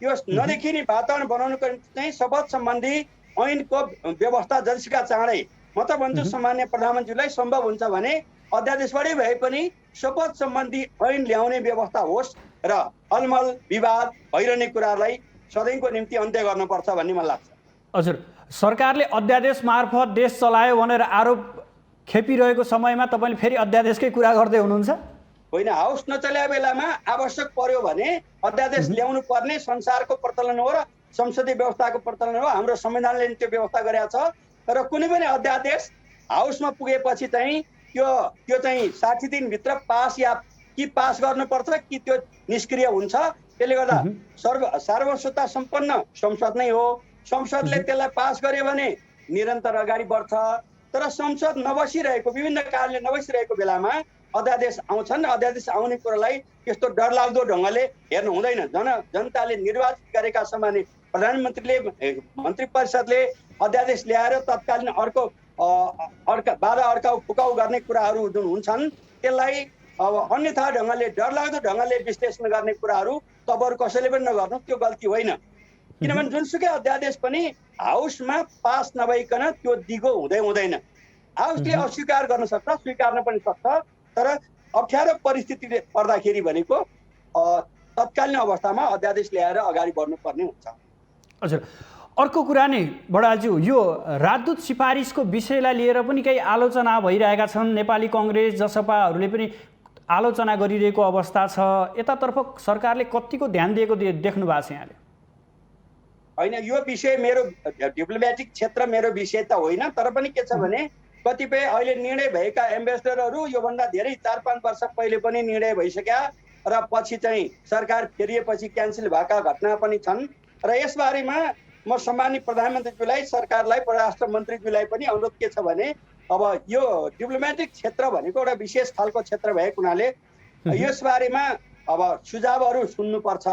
यो नदेखिने वातावरण बनाउनुको निम्ति चाहिँ शपथ सम्बन्धी ऐनको व्यवस्था जतिसुकै चाँडै, म त भन्छु सामान्य प्रधानमन्त्रीलाई सम्भव हुन्छ भने अध्यादेशबाटै भए पनि शपथ सम्बन्धी ऐन ल्याउने व्यवस्था होस् र अलमल विवाद भइरहने कुराहरूलाई सधैँको निम्ति अन्त्य गर्नुपर्छ भन्ने मलाई लाग्छ। हजुर, सरकारले अध्यादेश मार्फत देश चलायो भनेर आरोप खेपिरहेको समयमा तपाईँले फेरि अध्यादेशकै कुरा गर्दै हुनुहुन्छ? होइन, हाउस नचल्या बेलामा आवश्यक पर्यो भने अध्यादेश ल्याउनु पर्ने संसारको प्रचलन हो र संसदीय व्यवस्थाको प्रचलन हो। हाम्रो संविधानले त्यो व्यवस्था गरेको छ र कुनै पनि अध्यादेश हाउसमा पुगेपछि चाहिँ त्यो चाहिँ 60 दिनभित्र पास पास गर्नुपर्छ कि त्यो निष्क्रिय हुन्छ। त्यसले गर्दा सार्वभौमसत्ता सम्पन्न संसद नै हो। संसदले त्यसलाई पास गर्यो भने निरन्तर अगाडि बढ्छ। तर संसद नबसिरहेको, विभिन्न कारणले नबसिरहेको बेलामा अध्यादेश आउँछन्। अध्यादेश आउने कुरालाई त्यस्तो डरलाग्दो ढङ्गले हेर्नु हुँदैन। जनताले निर्वाचित गरेका सामान्य प्रधानमन्त्रीले, मन्त्री परिषदले अध्यादेश ल्याएर तत्कालीन बाधा अड्काउ फुकाउ गर्ने कुराहरू जुन हुन्छन् त्यसलाई अब अन्यथा ढङ्गले डरलाग्दो ढङ्गले विश्लेषण गर्ने कुराहरू तपाईँहरू कसैले पनि नगर्नु, त्यो गल्ती होइन। किनभने जुनसुकै अध्यादेश पनि हाउसमा पास नभइकन त्यो दिगो हुँदैन। हाउसले अस्वीकार गर्न सक्छ, स्वीकार्न पनि सक्छ। तर अप्ठ्यारो परिस्थितिले पर्दाखेरि भनेको तत्कालीन अवस्थामा अध्यादेश ल्याएर अगाडि बढ्नुपर्ने हुन्छ। हजुर, अर्को कुरा नि बडालज्यू, यो राजदूत सिफारिसको विषयलाई लिएर पनि केही आलोचना भइरहेका छन्। नेपाली कङ्ग्रेस, जसपाहरूले पनि आलोचना गरिरहेको अवस्था छ। यतातर्फ सरकारले कतिको ध्यान दिएको देख्नु भएको छ यहाँले? होइन यो विषय मेरो डिप्लोमेटिक क्षेत्र मेरो विषय त होइन, तर पनि के छ भने कतिपय अहिले निर्णय भएका एम्बेसडरहरू योभन्दा धेरै 4-5 वर्ष पहिले पनि निर्णय भइसक्या र पछि चाहिँ सरकार फेरिएपछि क्यान्सल भएका घटना पनि छन्। र यसबारेमा म सम्मानित प्रधानमन्त्रीज्यूलाई, सरकारलाई, परराष्ट्र मन्त्रीज्यूलाई पनि अनुरोध के छ भने अब यो डिप्लोमेटिक क्षेत्र भनेको एउटा विशेष खालको क्षेत्र भएको हुनाले यसबारेमा अब सुझावहरू सुन्नुपर्छ।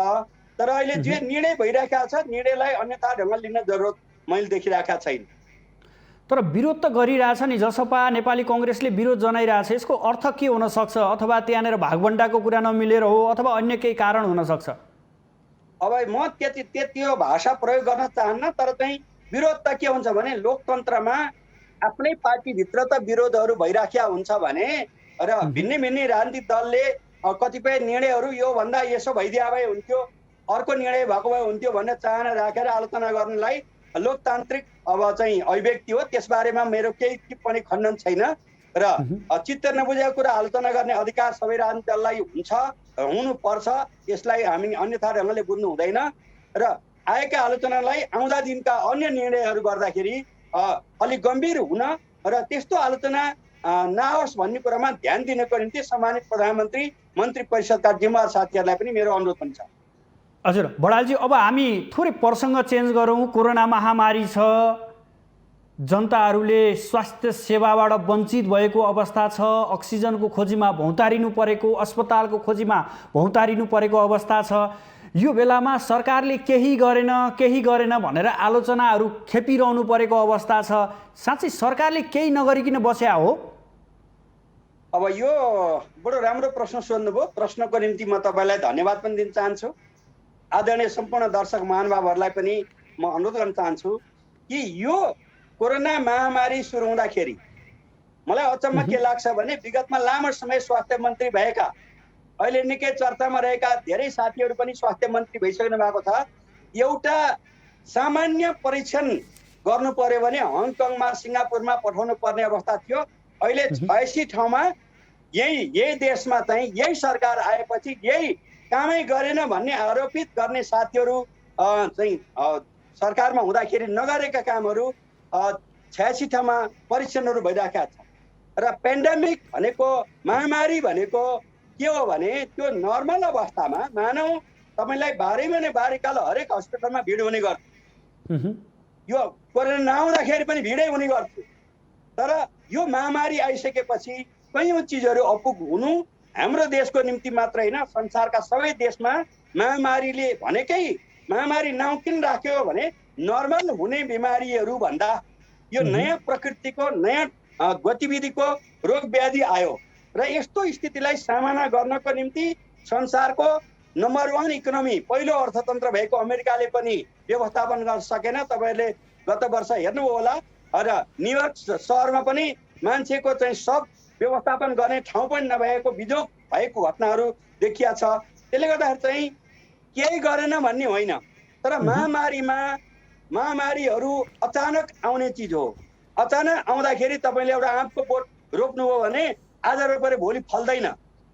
तर अहिले जे निर्णय भइरहेका छ निर्णयलाई अन्यथा ढङ्गले लिन जरुरत मैले देखिरहेका छैन। तर विरोध त गरिरहेछ नि, जसपा नेपाली कङ्ग्रेसले विरोध जनाइरहेछ। यसको अर्थ के हुन सक्छ? अथवा त्यहाँनिर भागबण्डाको कुरा नमिलेर हो अथवा अन्य केही कारण हुन सक्छ? अब म त्यति यो भाषा प्रयोग गर्न चाहन्न, तर चाहिँ विरोध त के हुन्छ भने लोकतन्त्रमा आफ्नै पार्टीभित्र त विरोधहरू भइराखेका हुन्छ भने र भिन्नै भिन्नै राजनीतिक दलले कतिपय निर्णयहरू योभन्दा यसो भइदिए भए हुन्थ्यो, अर्को निर्णय भएको भए हुन्थ्यो भन्ने चाहना राखेर आलोचना गर्नलाई लोकतान्त्रिक अब चाहिँ अभिव्यक्ति हो। त्यसबारेमा मेरो केही टिप्पणी खण्डन छैन र चित्त नबुझेको कुरा आलोचना गर्ने अधिकार सबै राजनीतिक दललाई हुन्छ, हुनुपर्छ। यसलाई हामी अन्यथा ढङ्गले बुझ्नु हुँदैन र आएका आलोचनालाई आउँदा दिनका अन्य निर्णयहरू गर्दाखेरि अलिक गम्भीर हुन र त्यस्तो आलोचना नहोस् भन्ने कुरामा ध्यान दिनको निम्ति सम्मानित प्रधानमन्त्री, मन्त्री परिषदका जिम्मेवार साथीहरूलाई पनि मेरो अनुरोध पनि छ। हजुर बडालजी, अब हामी थोरै प्रसङ्ग चेन्ज गरौँ। कोरोना महामारी छ, जनताहरूले स्वास्थ्य सेवाबाट वञ्चित भएको अवस्था छ, अक्सिजनको खोजीमा भौँतारिनु परेको, अस्पतालको खोजीमा भौँतारिनु परेको अवस्था छ। यो बेलामा सरकारले केही गरेन भनेर आलोचनाहरू खेपिरहनु परेको अवस्था छ। साँच्चै सरकारले केही नगरिकन बस्या हो? अब यो बडो राम्रो प्रश्न सोध्नुभयो। प्रश्नको निम्ति म तपाईँलाई धन्यवाद पनि दिन चाहन्छु। आदरणीय सम्पूर्ण दर्शक महानुभावहरूलाई पनि म अनुरोध गर्न चाहन्छु कि यो कोरोना महामारी सुरु हुँदाखेरि मलाई अचम्म के लाग्छ भने विगतमा लामो समय स्वास्थ्य मन्त्री भएका, अहिले निकै चर्चामा रहेका धेरै साथीहरू पनि स्वास्थ्य मन्त्री भइसक्नु भएको छ। एउटा सामान्य परीक्षण गर्नु पर्यो भने हङकङमा, सिङ्गापुरमा पठाउनु पर्ने अवस्था थियो। अहिले 86 ठाउँमा यही देशमा चाहिँ यही सरकार आएपछि यही कामै गरेन भन्ने आरोपित गर्ने साथीहरू चाहिँ सरकारमा हुँदाखेरि नगरेका कामहरू 86 ठाउँमा परीक्षणहरू भइरहेका छ। र पेन्डेमिक भनेको, महामारी भनेको के हो भने त्यो नर्मल अवस्थामा मानौ तपाईँलाई 12 महिने बाह्रकाल हरेक हस्पिटलमा भिड हुने गर्थ्यो। यो कोरोना नआउँदाखेरि पनि भिडै हुने गर्थ्यो। तर यो महामारी आइसकेपछि कयौँ चिजहरू अपुग हुनु हाम्रो देशको निम्ति मात्र होइन, संसारका सबै देशमा महामारीले भनेकै महामारी नाउँ किन राख्यो भने नर्मल हुने बिमारीहरू भन्दा यो नयाँ प्रकृतिको नयाँ गतिविधिको रोग व्याधि आयो र यस्तो स्थितिलाई सामना गर्नको निम्ति संसारको नम्बर 1 इकोनोमी, पहिलो अर्थतन्त्र भएको अमेरिकाले पनि व्यवस्थापन गर्न सकेन। तपाईँहरूले गत वर्ष हेर्नुभयो होला र न्युयोर्क सहरमा पनि मान्छेको चाहिँ सब व्यवस्थापन गर्ने ठाउँ पनि नभएको बिजोग भएको घटनाहरू देखिया छ। त्यसले गर्दाखेरि चाहिँ केही गरेन भन्ने होइन, तर महामारीहरू अचानक आउने चिज हो। अचानक आउँदाखेरि तपाईँले एउटा आँपको बोट रोप्नुभयो भने आज रोपेर भोलि फल्दैन।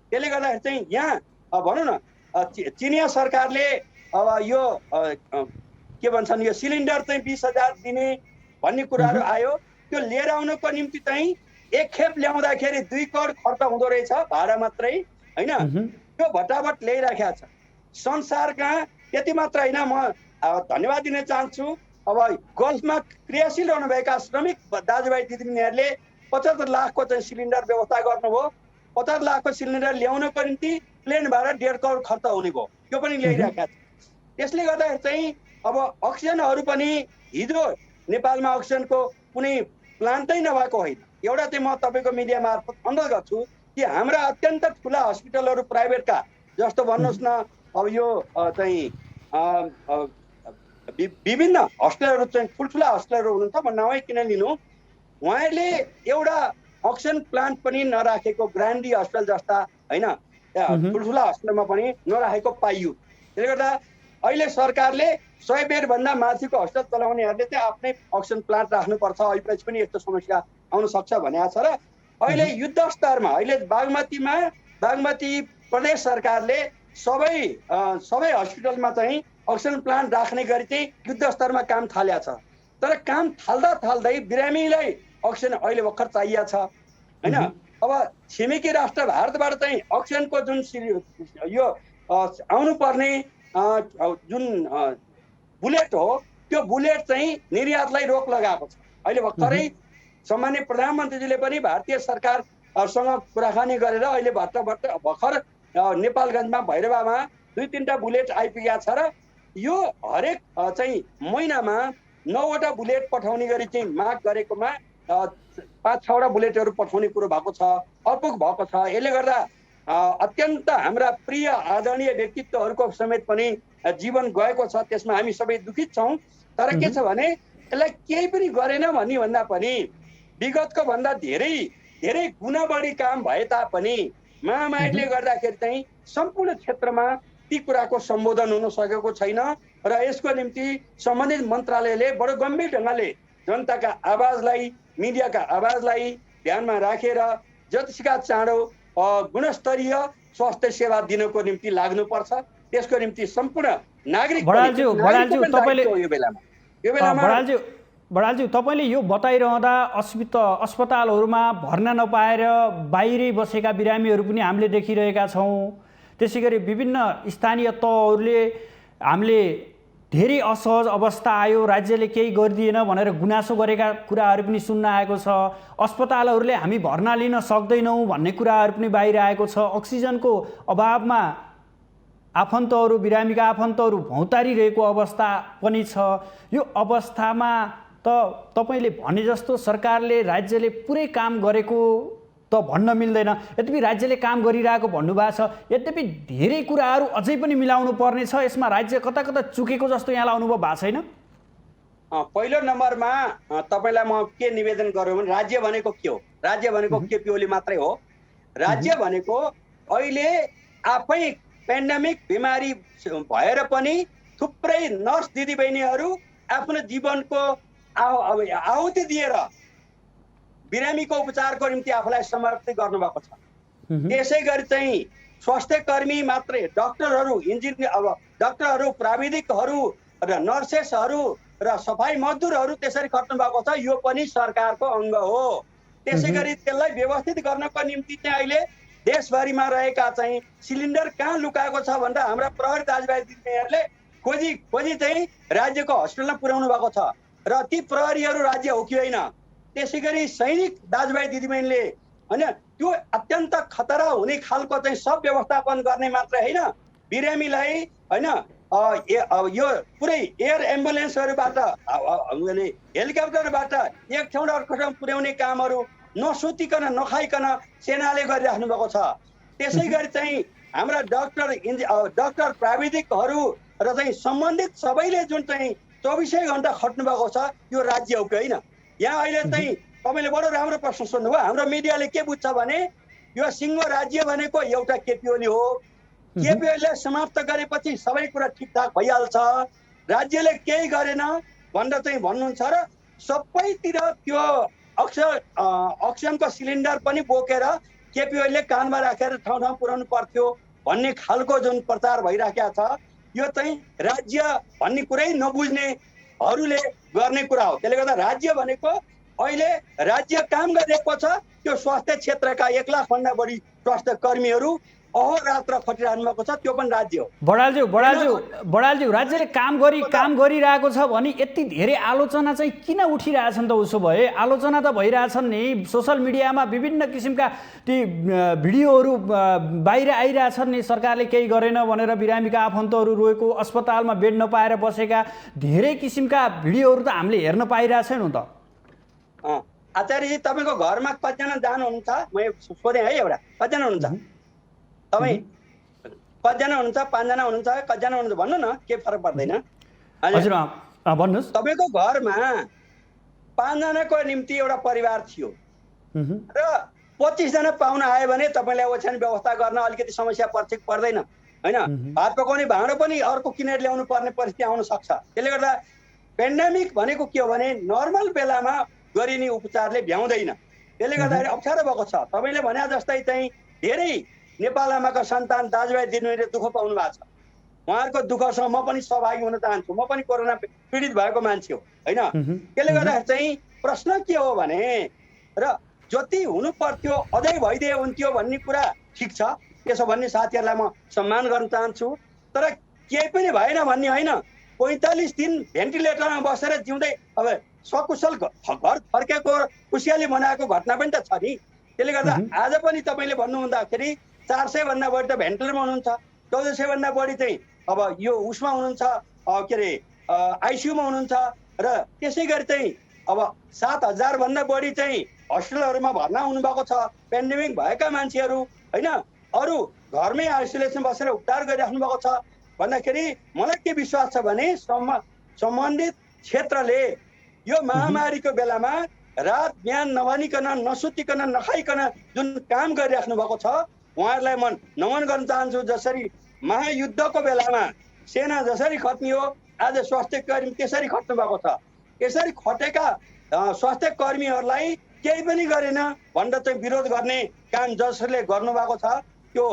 त्यसले गर्दाखेरि चाहिँ यहाँ भनौँ न चिनिया सरकारले अब यो के भन्छन् यो सिलिन्डर चाहिँ 20,000 दिने भन्ने कुराहरू आयो। त्यो लिएर आउनको निम्ति चाहिँ एक खेप ल्याउँदाखेरि 2 करोड खर्च हुँदो रहेछ भाडा मात्रै होइन। त्यो भटाभट ल्याइराखेको छ संसारका। त्यति मात्र होइन, म धन्यवाद दिन चाहन्छु अब गल्फमा क्रियाशील रहनुभएका श्रमिक दाजुभाइ दिदीबहिनीहरूले 75 लाखको चाहिँ सिलिन्डर व्यवस्था गर्नुभयो। 50 लाखको सिलिन्डर ल्याउनको निम्ति प्लेन भाडा 1.5 करोड खर्च हुने भयो। त्यो पनि ल्याइराखेका छ। त्यसले गर्दाखेरि चाहिँ अब अक्सिजनहरू पनि हिजो नेपालमा अक्सिजनको कुनै प्लान्टै नभएको होइन। एउटा चाहिँ म तपाईँको मिडिया मार्फत अनुरोध गर्छु कि हाम्रा अत्यन्त ठुला हस्पिटलहरू प्राइभेटका जस्तो भन्नुहोस् न अब यो चाहिँ विभिन्न हस्पिटलहरू चाहिँ ठुल्ठुला हस्पिटलहरू हुनुहुन्छ, म नामै किन लिनु, उहाँहरूले एउटा अक्सिजन प्लान्ट पनि नराखेको, ग्रान्डी हस्पिटल जस्ता होइन ठुल्ठुला हस्पिटलमा पनि नराखेको पाइयो। त्यसले गर्दा अहिले सरकारले 100 बेडभन्दा माथिको हस्पिटल चलाउनेहरूले चाहिँ आफ्नै अक्सिजन प्लान्ट राख्नुपर्छ, अहिलेपछि पनि यस्तो समस्या आउन सक्छ भनेको छ। र अहिले युद्ध स्तरमा अहिले बागमती प्रदेश सरकारले सबै हस्पिटलमा चाहिँ अक्सिजन प्लान्ट राख्ने गरी चाहिँ युद्ध स्तरमा काम थालेको छ। तर काम थाल्दै बिरामीलाई अक्सिजन अहिले भर्खर चाहिएको छ होइन। अब छिमेकी राष्ट्र भारतबाट चाहिँ अक्सिजनको जुन यो आउनु पर्ने जुन बुलेट हो त्यो बुलेट चाहिँ निर्यातलाई रोक लगाएको छ। अहिले भर्खरै सामान्य प्रधानमन्त्रीजीले पनि भारतीय सरकारसँग कुराकानी गरेर अहिले भर्खर नेपालगञ्जमा भैरवामा 2-3टा बुलेट आइपुगेको छ र यो हरेक चाहिँ महिनामा 9वटा बुलेट पठाउने गरी चाहिँ माग गरेकोमा 5-6वटा बुलेटहरू पठाउने कुरो भएको छ, अपुग भएको छ। यसले गर्दा अत्यन्त हाम्रा प्रिय आदरणीय व्यक्तित्वहरूको समेत पनि जीवन गएको छ, त्यसमा हामी सबै दुखित छौँ। तर के छ भने यसलाई केही पनि गरेन भन्दा पनि विगतको भन्दा धेरै गुणा बढी काम भए तापनि महामारीले गर्दाखेरि चाहिँ सम्पूर्ण क्षेत्रमा ती कुराको सम्बोधन हुन सकेको छैन र यसको निम्ति सम्बन्धित मन्त्रालयले बडो गम्भीर ढङ्गले जनताका आवाजलाई, मिडियाका आवाजलाई ध्यानमा राखेर जतिसका चाँडो गुणस्तरीय स्वास्थ्य सेवा दिनको निम्ति लाग्नुपर्छ। त्यसको निम्ति सम्पूर्ण नागरिक बडालज्यू तपाईँले यो बताइरहँदा अस्पतालहरूमा भर्ना नपाएर बाहिरै बसेका बिरामीहरू पनि हामीले देखिरहेका छौँ। त्यसै गरी विभिन्न स्थानीय तहहरूले हामीले धेरै असहज अवस्था आयो, राज्यले केही गरिदिएन भनेर गुनासो गरेका कुराहरू पनि सुन्न आएको छ। अस्पतालहरूले हामी भर्ना लिन सक्दैनौँ भन्ने कुराहरू पनि बाहिर आएको छ। अक्सिजनको अभावमा आफन्तहरू, बिरामीका आफन्तहरू भौँतारिरहेको अवस्था पनि छ। यो अवस्थामा त तपाईँले भने जस्तो सरकारले, राज्यले पुरै काम गरेको त भन्न मिल्दैन। यद्यपि राज्यले काम गरिरहेको भन्नुभएको छ, यद्यपि धेरै कुराहरू अझै पनि मिलाउनु पर्ने छ। यसमा राज्य कता कता चुकेको जस्तो यहाँलाई अनुभव भएको छैन? पहिलो नम्बरमा तपाईँलाई म के निवेदन गरौँ भने राज्य भनेको के हो? राज्य भनेको केपी ओली मात्रै हो। राज्य भनेको अहिले आफै पेन्डेमिक बिमारी भएर पनि थुप्रै नर्स दिदीबहिनीहरू आफ्नो जीवनको आहुति दिएर बिरामीको उपचारको निम्ति आफूलाई समर्पित गर्नुभएको छ। त्यसै गरी चाहिँ स्वास्थ्य कर्मी मात्रै, डक्टरहरू, डक्टरहरू, प्राविधिकहरू र नर्सेसहरू र सफाई मजदुरहरू त्यसरी खट्नु भएको छ। यो पनि सरकारको अङ्ग हो। त्यसै गरी त्यसलाई व्यवस्थित गर्नको निम्ति चाहिँ अहिले देशभरिमा रहेका चाहिँ सिलिन्डर कहाँ लुकाएको छ भनेर हाम्रा प्रहरी दाजुभाइ दिदीबहिनीहरूले खोजी चाहिँ राज्यको हस्पिटलमा पुर्याउनु भएको छ र ती प्रहरीहरू राज्य हो कि होइन। त्यसै गरी सैनिक दाजुभाइ दिदीबहिनीले होइन त्यो अत्यन्त खतरा हुने खालको चाहिँ सब व्यवस्थापन गर्ने मात्र होइन, बिरामीलाई होइन यो पुरै एयर एम्बुलेन्सहरूबाट हेलिकप्टरबाट एक ठाउँबाट अर्को ठाउँ पुर्याउने कामहरू नसोचिकन नखाइकन सेनाले गरिराख्नु भएको छ। त्यसै गरी चाहिँ हाम्रा डक्टर प्राविधिकहरू र चाहिँ सम्बन्धित सबैले जुन चाहिँ 24 घण्टा खट्नु भएको छ, यो राज्य हो कि होइन? यहाँ अहिले चाहिँ तपाईँले बडो राम्रो प्रश्न सोध्नुभयो। हाम्रो मिडियाले के बुझ्छ भने यो सिङ्गो राज्य भनेको एउटा केपी ओली हो, केपी ओलीले समाप्त गरेपछि सबै कुरा ठिकठाक भइहाल्छ, राज्यले केही गरेन भनेर चाहिँ भन्नुहुन्छ र सबैतिर त्यो अक्सिजनको सिलिन्डर पनि बोकेर केपी ओलीले कानमा राखेर ठाउँ ठाउँ पुर्याउनु पर्थ्यो भन्ने खालको जुन प्रचार भइराखेको छ, यो चाहिँ राज्य भन्ने कुरै नबुझ्नेहरूले गर्ने कुरा हो। त्यसले गर्दा राज्य भनेको अहिले राज्य काम गरिरहेको छ, त्यो स्वास्थ्य क्षेत्रका 1 लाखभन्दा बढी स्वास्थ्य कर्मीहरू अहोरात्र खटिरहनु भएको छ, त्यो पनि राज्य हो। बडालज्यू राज्यले काम गरिरहेको छ भने यति धेरै आलोचना चाहिँ किन उठिरहेछन् त? उसो भए आलोचना त भइरहेछन् नि, सोसल मिडियामा विभिन्न किसिमका ती भिडियोहरू बाहिर आइरहेछन् नि, सरकारले केही गरेन भनेर बिरामीका आफन्तहरू रोएको, अस्पतालमा बेड नपाएर बसेका धेरै किसिमका भिडियोहरू त हामीले हेर्न पाइरहेछौँ त। आचार्यजी तपाईँको घरमा कतिजना जानुहुन्छ? म सोधेँ है एउटा, कतिजना हुनुहुन्छ तपाईँ? कतिजना हुनुहुन्छ? 5 जना हुनुहुन्छ? कतिजना हुनुहुन्छ भन्नु न, के फरक पर्दैन। हजुर भन्नुहोस्। तपाईँको घरमा 5 जनाको निम्ति एउटा परिवार थियो र 25 जना पाहुना आयो भने तपाईँलाई ओछ्यान व्यवस्था गर्न अलिकति समस्या पर्दैन होइन? भात पकाउने भाँडो पनि अर्को किनेर ल्याउनु पर्ने परिस्थिति आउन सक्छ। त्यसले गर्दा पेन्डेमिक भनेको के हो भने नर्मल बेलामा गरिने उपचारले भ्याउँदैन। त्यसले गर्दाखेरि अप्ठ्यारो भएको छ। तपाईँले भने जस्तै चाहिँ धेरै नेपाल आमाका सन्तान दाजुभाइ दिदीबहिनीले दुःख पाउनु भएको छ। उहाँहरूको दुःखसँग म पनि सहभागी हुन चाहन्छु। म पनि कोरोना पीडित भएको मान्छे हो होइन। त्यसले गर्दाखेरि चाहिँ प्रश्न के हो भने र जति हुनु पर्थ्यो अझै भइदिए हुन्थ्यो भन्ने कुरा ठिक छ, त्यसो भन्ने साथीहरूलाई म सम्मान गर्न चाहन्छु। तर केही पनि भएन भन्ने होइन। 45 दिन भेन्टिलेटरमा बसेर जिउँदै अब सकुशल घर फर्केको खुसियाली मनाएको घटना पनि त छ नि। त्यसले गर्दा आज पनि तपाईँले भन्नुहुँदाखेरि 400 भन्दा बढी त भेन्टिलेटरमा हुनुहुन्छ, 1400 भन्दा बढी चाहिँ अब यो उसमा हुनुहुन्छ, के अरे आइसियुमा हुनुहुन्छ, र त्यसै गरी चाहिँ अब 7000 भन्दा बढी चाहिँ हस्पिटलहरूमा भर्ना हुनुभएको छ पेन्डेमिक भएका मान्छेहरू होइन। अरू घरमै आइसोलेसन बसेर उपचार गरिराख्नु भएको छ भन्दाखेरि मलाई के विश्वास छ भने सम्बन्धित क्षेत्रले यो महामारीको बेलामा रात बिहान नभनिकन नसुतिकन नखाइकन जुन काम गरिराख्नु भएको छ उहाँहरूलाई म नमन गर्न चाहन्छु। जसरी महायुद्धको बेलामा सेना जसरी खट्नियो आज स्वास्थ्य कर्मी त्यसरी खट्नु भएको छ। यसरी खटेका स्वास्थ्य कर्मीहरूलाई केही पनि गरेन भनेर चाहिँ विरोध गर्ने काम जसले गर्नुभएको छ त्यो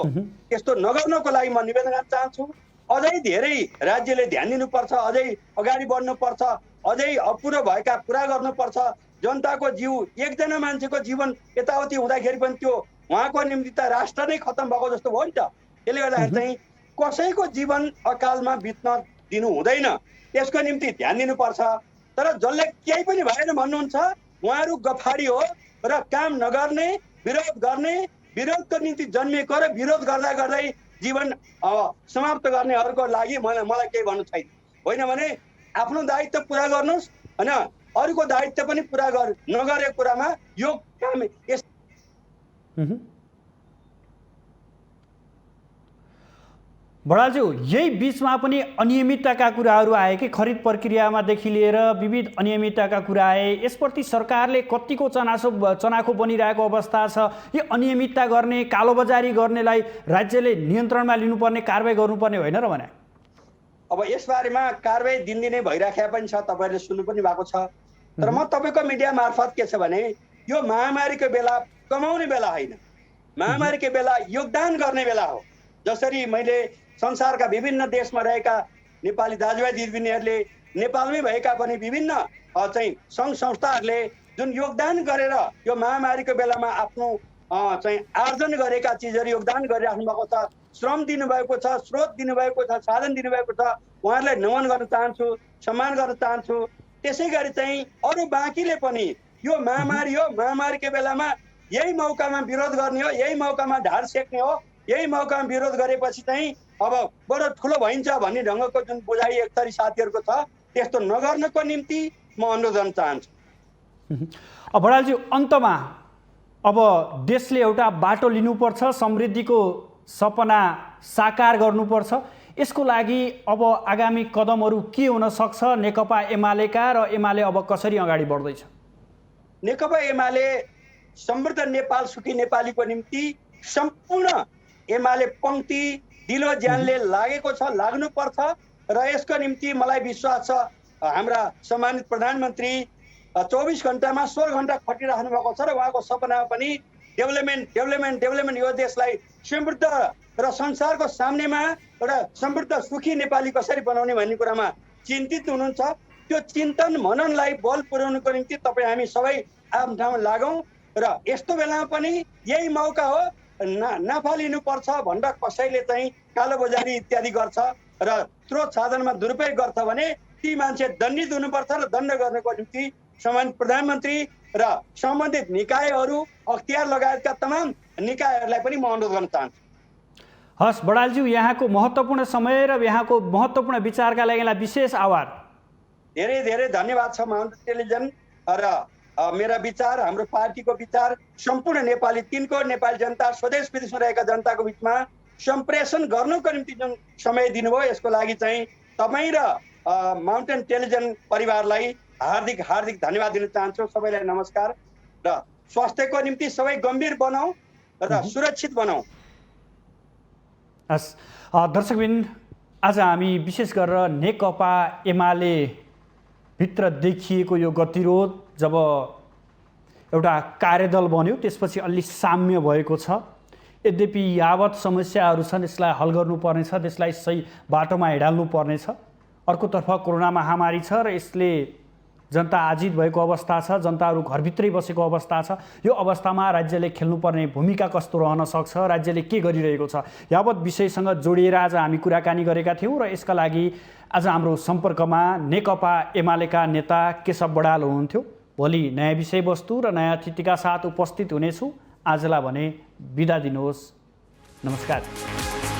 त्यस्तो नगर्नको लागि म निवेदन गर्न चाहन्छु। अझै धेरै राज्यले ध्यान दिनुपर्छ, अझै अगाडि बढ्नुपर्छ, अझै अपुरो भएका पुरा गर्नुपर्छ। जनताको जीव एकजना मान्छेको जीवन यताउति हुँदाखेरि पनि त्यो उहाँको निम्ति त राष्ट्र नै खतम भएको जस्तो भयो नि त। त्यसले गर्दाखेरि चाहिँ कसैको जीवन अकालमा बित्न दिनु हुँदैन, त्यसको निम्ति ध्यान दिनुपर्छ। तर जसले केही पनि भएन भन्नुहुन्छ उहाँहरू गफाडी हो र काम नगर्ने, विरोध गर्ने, विरोधको निम्ति जन्मिएको र विरोध गर्दा गर्दै जीवन समाप्त गर्नेहरूको लागि मलाई केही भन्नु छैन। होइन भने आफ्नो दायित्व पुरा गर्नुहोस् होइन, अरूको दायित्व पनि पुरा नगरेको कुरामा यो काम बडालज्यू यही बिचमा पनि अनियमितताका कुराहरू आए कि खरिद प्रक्रियामादेखि लिएर विविध अनियमितताका कुरा आए। यसप्रति सरकारले कतिको चनाखो बनिरहेको अवस्था छ? यो अनियमितता गर्ने, कालोबजारी गर्नेलाई राज्यले नियन्त्रणमा लिनुपर्ने, कारबाही गर्नुपर्ने होइन र भने? अब यसबारेमा कारबाही दिनदिनै भइराखेको पनि छ, तपाईँहरूले सुन्नु पनि भएको छ। तर म तपाईँको मिडिया मार्फत के छ भने यो महामारीको बेला कमाउने बेला होइन, महामारीको बेला योगदान गर्ने बेला हो। जसरी मैले संसारका विभिन्न देशमा रहेका नेपाली दाजुभाइ दिदीबहिनीहरूले, नेपालमै भएका पनि विभिन्न चाहिँ सङ्घ संस्थाहरूले जुन योगदान गरेर यो महामारीको बेलामा आफ्नो चाहिँ आर्जन गरेका चिजहरू योगदान गरिराख्नु भएको छ, श्रम दिनुभएको छ, स्रोत दिनुभएको छ, साधन दिनुभएको छ, उहाँहरूलाई नमन गर्न चाहन्छु, सम्मान गर्न चाहन्छु। त्यसै गरी चाहिँ अरू बाँकीले पनि यो महामारी हो, महामारीको बेलामा यही मौकामा विरोध गर्ने हो, यही मौकामा ढाड सेक्ने हो, यही मौकामा विरोध गरेपछि चाहिँ अब बडो ठुलो भइन्छ भन्ने ढङ्गको जुन बुझाइ एक थरी साथीहरूको छ त्यस्तो नगर्नको निम्ति म अनुरोध गर्न चाहन्छु। बडालजी अन्तमा अब देशले एउटा बाटो लिनुपर्छ, समृद्धिको सपना साकार गर्नुपर्छ। यसको लागि अब आगामी कदमहरू के हुन सक्छ? नेकपा एमालेका र एमाले अब कसरी अगाडि बढ्दैछ? नेकपा एमाले समृद्ध नेपाल सुखी नेपालीको निम्ति सम्पूर्ण एमाले पङ्क्ति दिलो ज्यानले लागेको छ, लाग्नुपर्छ। र यसको निम्ति मलाई विश्वास छ हाम्रा सम्मानित प्रधानमन्त्री 24 घण्टामा 16 घण्टा खटिराख्नु भएको छ र उहाँको सपनामा पनि डेभलपमेन्ट यो देशलाई समृद्ध र संसारको सामनेमा एउटा समृद्ध सुखी नेपाली कसरी बनाउने भन्ने कुरामा चिन्तित हुनुहुन्छ। त्यो चिन्तन मननलाई बल पुर्याउनुको निम्ति तपाईँ हामी सबै आफ्नो ठाउँमा लागौँ। र यस्तो बेलामा पनि यही मौका हो, नाफा लिनुपर्छ भनेर कसैले चाहिँ कालोबजारी इत्यादि गर्छ र स्रोत साधनमा दुरुपयोग गर्छ भने ती मान्छे दण्डित हुनुपर्छ र दण्ड गर्नको निम्ति सम्मानित प्रधानमन्त्री र सम्बन्धित निकायहरू, अख्तियार लगायतका तमाम निकायहरूलाई पनि म अनुरोध गर्न चाहन्छु। हस् बडालज्यू, यहाँको महत्त्वपूर्ण समय र यहाँको महत्त्वपूर्ण विचारका लागि विशेष आभार। धेरै धेरै धन्यवाद छ। माउन्टेन टेलिभिजन र मेरा विचार, हाम्रो पार्टीको विचार सम्पूर्ण नेपाली, तिनको नेपाली जनता, स्वदेश विदेशमा रहेका जनताको बिचमा सम्प्रेषण गर्नुको निम्ति जुन समय दिनुभयो यसको लागि चाहिँ तपाईँ र माउन्टेन टेलिभिजन परिवारलाई हार्दिक हार्दिक धन्यवाद दिन चाहन्छु। सबैलाई नमस्कार र स्वास्थ्यको निम्ति सबै गम्भीर बनाऊ र सुरक्षित बनाऊ। हस् दर्शकबिन, आज हामी विशेष गरेर नेकपा एमाले भित्र देखिएको यो गतिरोध, जब एउटा कार्यदल बन्यो त्यसपछि अलि साम्य भएको छ, यद्यपि यावत समस्याहरू छन् यसलाई हल गर्नुपर्नेछ, त्यसलाई सही बाटोमा हिँडाल्नु पर्नेछ। अर्कोतर्फ कोरोना महामारी छ र यसले जनता आजित भएको अवस्था छ, जनताहरू घरभित्रै बसेको अवस्था छ। यो अवस्थामा राज्यले खेल्नुपर्ने भूमिका कस्तो रहन सक्छ, राज्यले के गरिरहेको छ, यावत विषयसँग जोडिएर आज हामी कुराकानी गरेका थियौँ र यसका लागि आज हाम्रो सम्पर्कमा नेकपा एमालेका नेता केशव बडाल हुनुहुन्थ्यो। भोलि नयाँ विषयवस्तु र नयाँ अतिथिका साथ उपस्थित हुनेछु। आजलाई भने बिदा दिनुहोस्। नमस्कार।